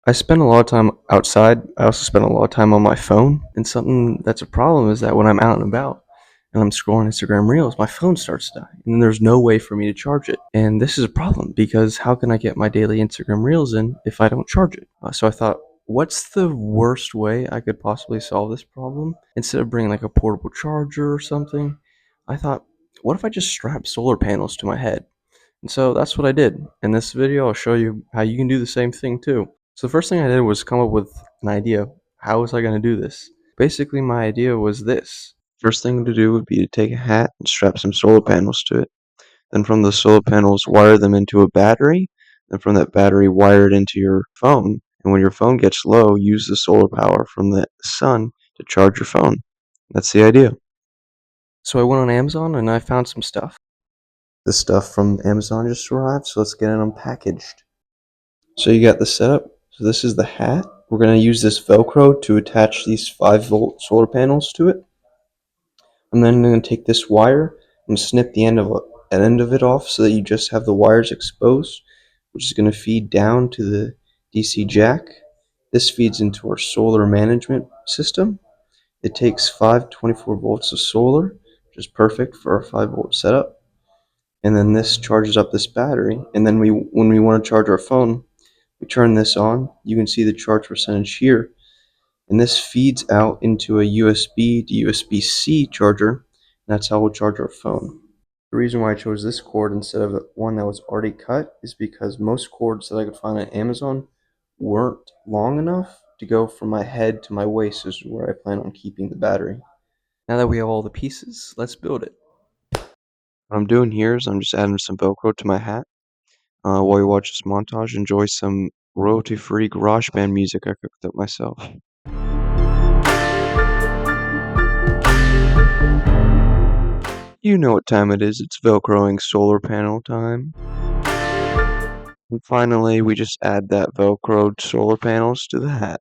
I spend a lot of time outside. I also spend a lot of time on my phone. And something that's a problem is that when I'm out and about and I'm scrolling Instagram Reels, my phone starts to die. And there's no way for me to charge it. And this is a problem because how can I get my daily Instagram Reels in if I don't charge it? So I thought, what's the worst way I could possibly solve this problem? Instead of bringing like a portable charger or something, I thought, what if I just strap solar panels to my head? And so that's what I did. In this video, I'll show you how you can do the same thing too. So the first thing I did was come up with an idea. How was I going to do this? Basically, my idea was this. First thing to do would be to take a hat and strap some solar panels to it. Then from the solar panels, wire them into a battery. Then from that battery, wire it into your phone. And when your phone gets low, use the solar power from the sun to charge your phone. That's the idea. So I went on Amazon and I found some stuff. This stuff from Amazon just arrived, so let's get it unpackaged. So you got the setup. So this is the hat. We're going to use this Velcro to attach these 5-volt solar panels to it. And then I'm going to take this wire and snip the end of it off so that you just have the wires exposed, which is going to feed down to the DC jack. This feeds into our solar management system. It takes 524 volts of solar, which is perfect for our 5-volt setup. And then this charges up this battery. And then when we want to charge our phone, we turn this on. You can see the charge percentage here. And this feeds out into a USB to USB-C charger. And that's how we'll charge our phone. The reason why I chose this cord instead of the one that was already cut is because most cords that I could find on Amazon weren't long enough to go from my head to my waist, is where I plan on keeping the battery. Now that we have all the pieces, let's build it. What I'm doing here is I'm just adding some Velcro to my hat. While you watch this montage, enjoy some royalty-free GarageBand music I cooked up myself. You know what time it is, it's Velcroing solar panel time. And finally, we just add that Velcroed solar panels to the hat.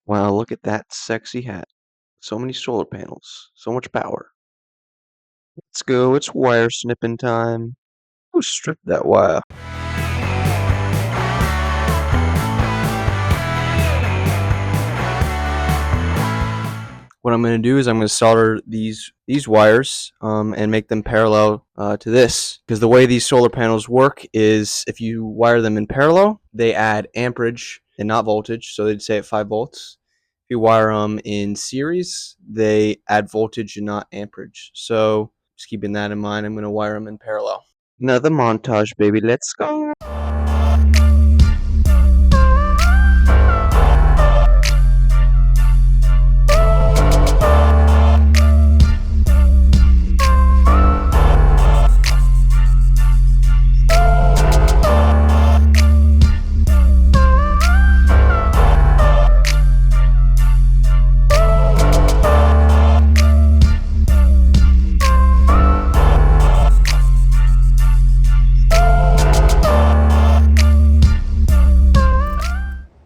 Wow, look at that sexy hat. So many solar panels, so much power. Let's go, it's wire snipping time. Ooh, strip that wire. What I'm going to do is I'm going to solder these wires and make them parallel to this, because the way these solar panels work is if you wire them in parallel, they add amperage and not voltage, so they'd say at 5 volts. If you wire them in series, they add voltage and not amperage. So just keeping that in mind, I'm going to wire them in parallel. Another montage, baby. Let's go.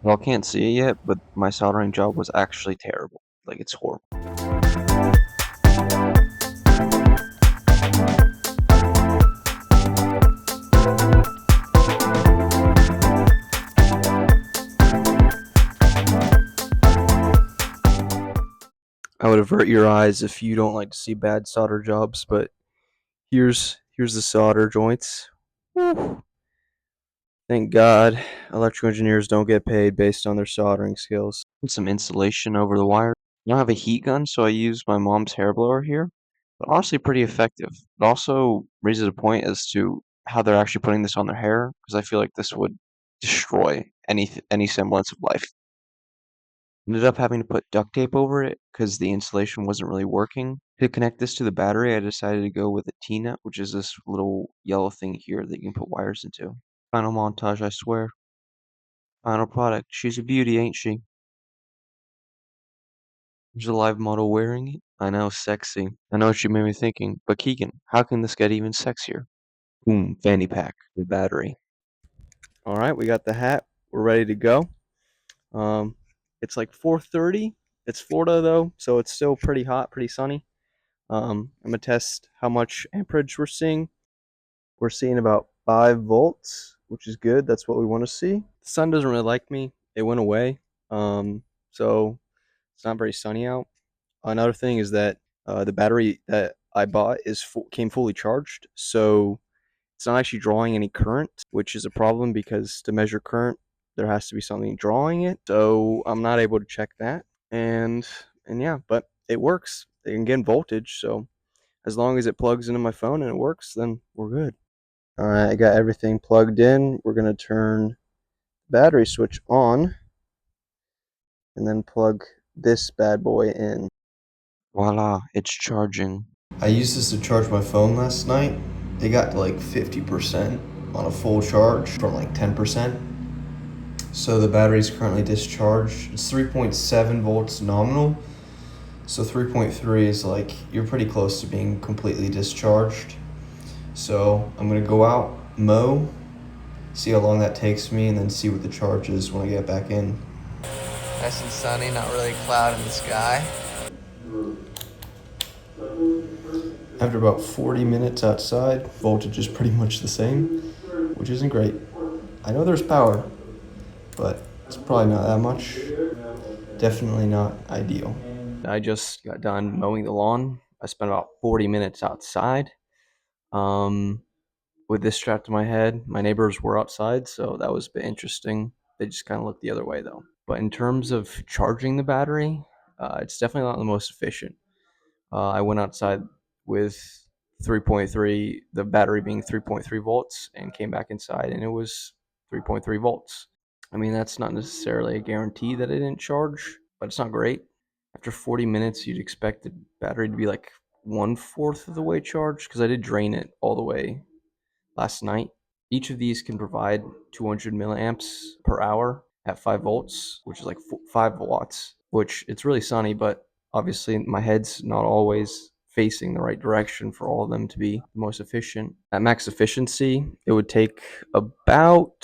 Y'all can't see it yet, but my soldering job was actually terrible. Like, it's horrible. I would avert your eyes if you don't like to see bad solder jobs, but here's the solder joints. Whew. Thank God electrical engineers don't get paid based on their soldering skills. Put some insulation over the wire. I don't have a heat gun, so I use my mom's hair blower here. But honestly, pretty effective. It also raises a point as to how they're actually putting this on their hair, because I feel like this would destroy any semblance of life. Ended up having to put duct tape over it because the insulation wasn't really working. To connect this to the battery, I decided to go with a T-nut, which is this little yellow thing here that you can put wires into. Final montage, I swear. Final product. She's a beauty, ain't she? There's a live model wearing it. I know, sexy. I know what you made me thinking, but Keegan, how can this get even sexier? Boom, fanny pack, the battery. Alright, we got the hat. We're ready to go. It's like 4:30. It's Florida though, so it's still pretty hot, pretty sunny. I'm gonna test how much amperage we're seeing. We're seeing about 5 volts. which is good. That's what we want to see. The sun doesn't really like me. It went away. So it's not very sunny out. Another thing is that the battery that I bought came fully charged, so it's not actually drawing any current, which is a problem because to measure current, there has to be something drawing it. So I'm not able to check that. And yeah, but it works. It can get voltage, so as long as it plugs into my phone and it works, then we're good. All right, I got everything plugged in. We're gonna turn the battery switch on and then plug this bad boy in. Voila, it's charging. I used this to charge my phone last night. It got to like 50% on a full charge from like 10%. So the battery is currently discharged. It's 3.7 volts nominal. So 3.3 is like, you're pretty close to being completely discharged. So I'm gonna go out, mow, see how long that takes me, and then see what the charge is when I get back in. Nice and sunny, not really a cloud in the sky. After about 40 minutes outside, voltage is pretty much the same, which isn't great. I know there's power, but it's probably not that much. Definitely not ideal. I just got done mowing the lawn. I spent about 40 minutes outside um, with this strapped to my head. My neighbors were outside, so that was a bit interesting. They just kind of looked the other way, though. But in terms of charging the battery, it's definitely not the most efficient. I went outside with 3.3, the battery being 3.3 volts, and came back inside, and it was 3.3 volts. I mean, that's not necessarily a guarantee that it didn't charge, but it's not great. After 40 minutes, you'd expect the battery to be like 1/4 of the way charged because I did drain it all the way last night. Each of these can provide 200 milliamps per hour at 5 volts, which is like 5 watts, which it's really sunny, but obviously my head's not always facing the right direction for all of them to be the most efficient. At max efficiency, it would take about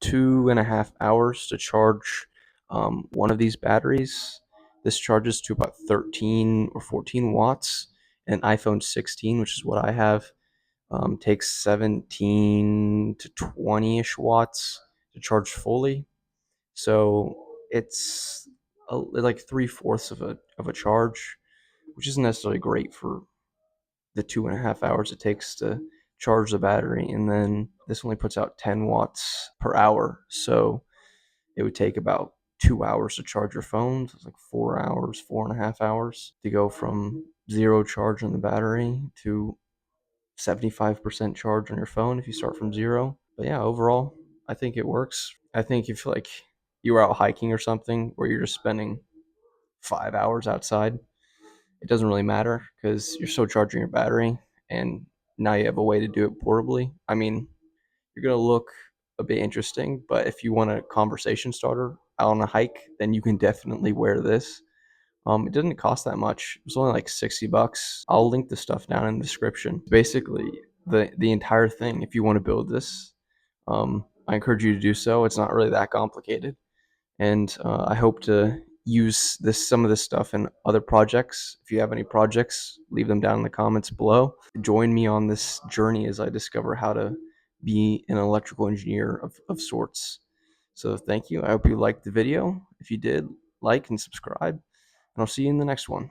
2.5 hours to charge one of these batteries. This charges to about 13 or 14 watts. An iPhone 16, which is what I have, takes 17 to 20-ish watts to charge fully. So it's like 3/4 of a charge, which isn't necessarily great for the 2.5 hours it takes to charge the battery. And then this only puts out 10 watts per hour. So it would take about 2 hours to charge your phone. So it's like 4 hours, 4.5 hours to go from zero charge on the battery to 75% charge on your phone if you start from zero. But yeah, overall, I think it works. I think if like you were out hiking or something where you're just spending 5 hours outside, it doesn't really matter because you're still charging your battery and now you have a way to do it portably. I mean, you're going to look a bit interesting, but if you want a conversation starter out on a hike, then you can definitely wear this. It didn't cost that much. It was only like $60. I'll link the stuff down in the description. Basically, the entire thing. If you want to build this, I encourage you to do so. It's not really that complicated, and I hope to use some of this stuff in other projects. If you have any projects, leave them down in the comments below. Join me on this journey as I discover how to be an electrical engineer of sorts. So thank you. I hope you liked the video. If you did, like and subscribe, and I'll see you in the next one.